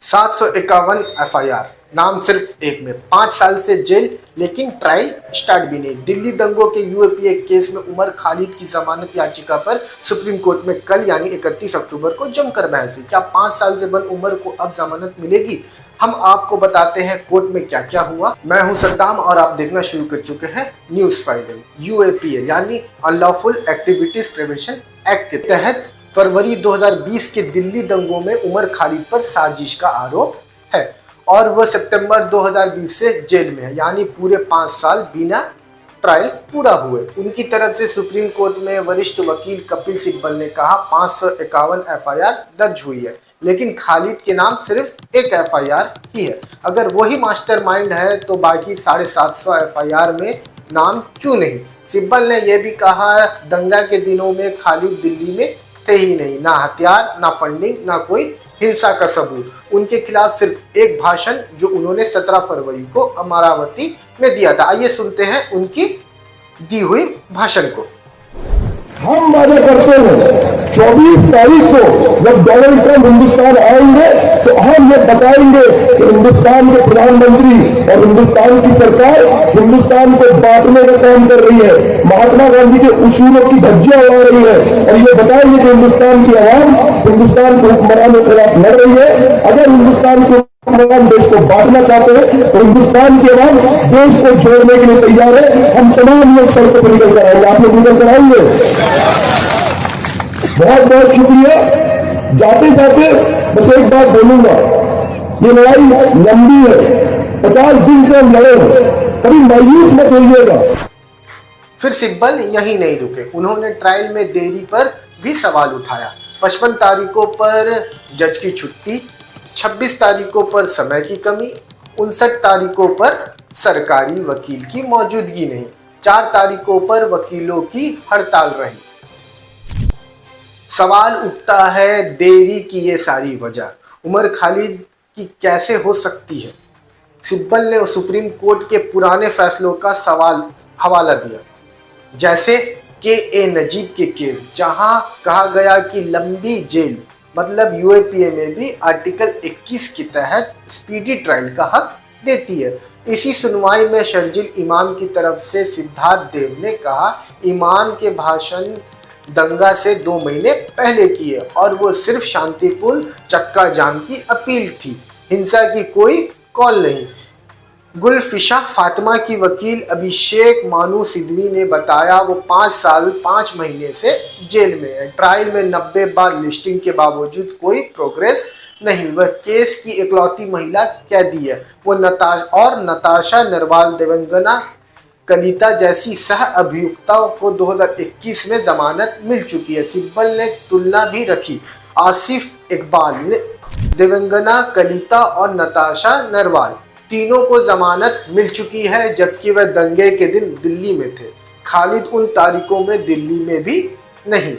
751 FIR, नाम सिर्फ एक में, 5 साल से जेल, लेकिन ट्रायल स्टार्ट भी नहीं। दिल्ली दंगों के यूएपीए केस में उमर खालिद की जमानत याचिका पर सुप्रीम कोर्ट में कल यानी 31 अक्टूबर को जमकर बहस हुई। क्या 5 साल से बंद उमर को अब जमानत मिलेगी? हम आपको बताते हैं कोर्ट में क्या क्या हुआ। मैं हूं सद्दाम और आप देखना शुरू कर चुके हैं न्यूज 5। यूएपीए यानी अनलॉफुल एक्टिविटीज प्रिवेंशन एक्ट के तहत फरवरी 2020 के दिल्ली दंगों में उमर खालिद पर साजिश का आरोप है और वह सितंबर 2020 से जेल में है, यानी पूरे 5 साल बिना ट्रायल पूरा हुए। उनकी तरफ से सुप्रीम कोर्ट में वरिष्ठ वकील कपिल सिब्बल ने कहा 551 एफआईआर दर्ज हुई है, लेकिन खालिद के नाम सिर्फ एक एफआईआर ही है। अगर वही मास्टरमाइंड है तो बाकी 750 एफआईआर में नाम क्यों नहीं? सिब्बल ने यह भी कहा दंगा के दिनों में खालिद दिल्ली में थे ही नहीं, ना हथियार, ना फंडिंग, ना कोई हिंसा का सबूत। उनके खिलाफ सिर्फ एक भाषण जो उन्होंने 17 फरवरी को अमरावती में दिया था। आइए सुनते हैं उनकी दी हुई भाषण को। हम वादा करते हैं 24 तारीख को जब डोनाल्ड ट्रंप हिंदुस्तान आएंगे तो हम ये बताएंगे कि हिंदुस्तान के प्रधानमंत्री और हिंदुस्तान की सरकार हिंदुस्तान को बांटने का काम कर रही है, महात्मा गांधी के उसूलों की धज्जियां उड़ा रही है और ये बताएंगे कि हिंदुस्तान की आवाम हिंदुस्तान के हुक्मरानों के खिलाफ लड़ रही है। अगर हिंदुस्तान के हुक्मरान देश को बांटना चाहते हैं तो हिंदुस्तान के आवाम देश को जोड़ने के लिए तैयार है। हम तमाम लोग सड़कों पर निकल कर आएंगे, आप लोग निकल कर आएंगे। बहुत बहुत शुक्रिया। जाते जाते बस एक बात बोलूंगा, ये लड़ाई लंबी है, 50 दिन से हम लड़े हैं, कभी मायूस मत होइएगा। फिर सिब्बल यहीं नहीं रुके, उन्होंने ट्रायल में देरी पर भी सवाल उठाया। 55 तारीखों पर जज की छुट्टी, 26 तारीखों पर समय की कमी, 59 तारीखों पर सरकारी वकील की मौजूदगी नहीं, 4 तारीखों पर वकीलों की हड़ताल रही। सवाल उठता है देरी की ये सारी वजह उमर खालिद की कैसे हो सकती है? सिब्बल ने सुप्रीम कोर्ट के पुराने फैसलों का हवाला दिया, जैसे के नजीब के केस, जहां कहा गया कि लंबी जेल मतलब यूएपीए में भी आर्टिकल 21 के तहत स्पीडी ट्रायल का हक देती है। इसी सुनवाई में शर्जिल इमाम की तरफ से सिद्धार्थ देव ने कहा इमाम के भाषण दंगा से 2 महीने पहले की है और वो सिर्फ शांतिपूर्ण चक्का जाम की अपील थी, हिंसा की कोई कॉल नहीं। गुलफिशा फातिमा की वकील अभिषेक मानू सिद्धवी ने बताया वो 5 साल 5 महीने से जेल में है। ट्रायल में 90 बार लिस्टिंग के बावजूद कोई प्रोग्रेस नहीं। वह केस की इकलौती महिला कैदी है। वो नताशा नरवाल, देवंगना कलिता जैसी सह अभियुक्ताओं को 2021 में जमानत मिल चुकी है। सिब्बल ने तुलना भी रखी, आसिफ इकबाल ने देवंगना कलिता और नताशा नरवाल तीनों को जमानत मिल चुकी है, जबकि वह दंगे के दिन दिल्ली में थे। खालिद उन तारीखों में दिल्ली में भी नहीं।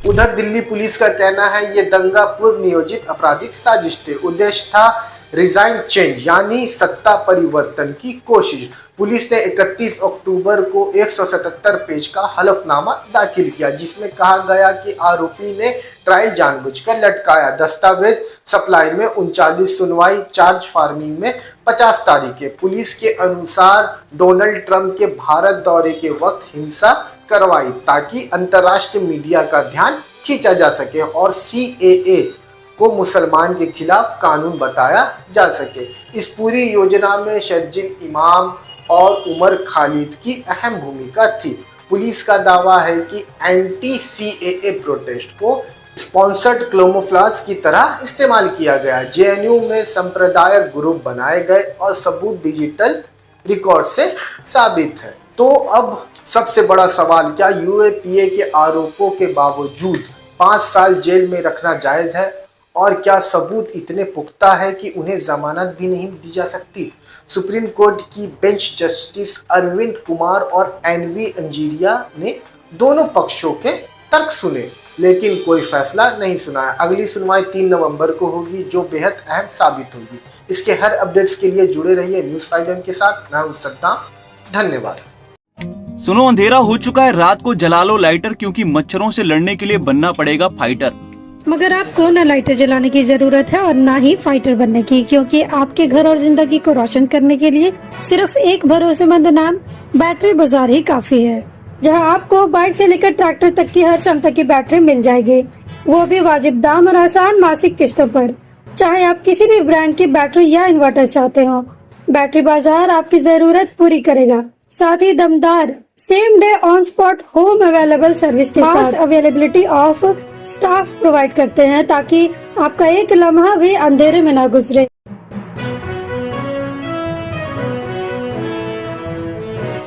उधर दिल्ली पुलिस का कहना है ये दंगा पूर्व नियोजित आपराधिक साजिश थे। उद्देश्य था रिजाइन चेंज यानी सत्ता परिवर्तन की कोशिश। पुलिस ने 31 अक्टूबर को 177 पेज का हलफनामा दाखिल किया, जिसमें कहा गया कि आरोपी ने ट्रायल जानबूझकर लटकाया। दस्तावेज सप्लाई में 39 सुनवाई, चार्ज फार्मिंग में 50 तारीखें। पुलिस के अनुसार डोनाल्ड ट्रंप के भारत दौरे के वक्त हिंसा करवाई ताकि अंतर्राष्ट्रीय मीडिया का ध्यान खींचा जा सके और CAA को मुसलमान के खिलाफ कानून बताया जा सके। इस पूरी योजना में शर्जिल इमाम और उमर खालिद की अहम भूमिका थी। पुलिस का दावा है कि एंटी CAA प्रोटेस्ट को स्पॉन्सर्ड क्लोमोफ्लाज की तरह इस्तेमाल किया गया। JNU में सांप्रदायिक ग्रुप बनाए गए और सबूत डिजिटल रिकॉर्ड से साबित है। तो अब सबसे बड़ा सवाल, क्या यूएपीए के आरोपों के बावजूद 5 साल जेल में रखना जायज है? और क्या सबूत इतने पुख्ता है कि उन्हें जमानत भी नहीं दी जा सकती? सुप्रीम कोर्ट की बेंच जस्टिस अरविंद कुमार और NV अंजीरिया ने दोनों पक्षों के तर्क सुने, लेकिन कोई फैसला नहीं सुनाया। अगली सुनवाई 3 नवंबर को होगी, जो बेहद अहम साबित होगी। इसके हर अपडेट्स के लिए जुड़े रहिए न्यूज 5M के साथ। मैं हूं सद्दाम, धन्यवाद। सुनो, अंधेरा हो चुका है, रात को जला लो लाइटर, क्योंकि मच्छरों से लड़ने के लिए बनना पड़ेगा फाइटर। मगर आपको न लाइटर जलाने की जरूरत है और ना ही फाइटर बनने की, क्योंकि आपके घर और जिंदगी को रोशन करने के लिए सिर्फ एक भरोसेमंद नाम बैटरी बाजार ही काफी है, जहां आपको बाइक से लेकर ट्रैक्टर तक की हर क्षमता की बैटरी मिल जाएगी, वो भी वाजिब दाम और आसान मासिक किस्तों पर। चाहे आप किसी भी ब्रांड की बैटरी या इन्वर्टर चाहते हो, बैटरी बाजार आपकी जरूरत पूरी करेगा। साथ ही दमदार same day on spot home available service के साथ अवेलेबिलिटी ऑफ स्टाफ प्रोवाइड करते हैं, ताकि आपका एक लम्हा भी अंधेरे में ना गुजरे।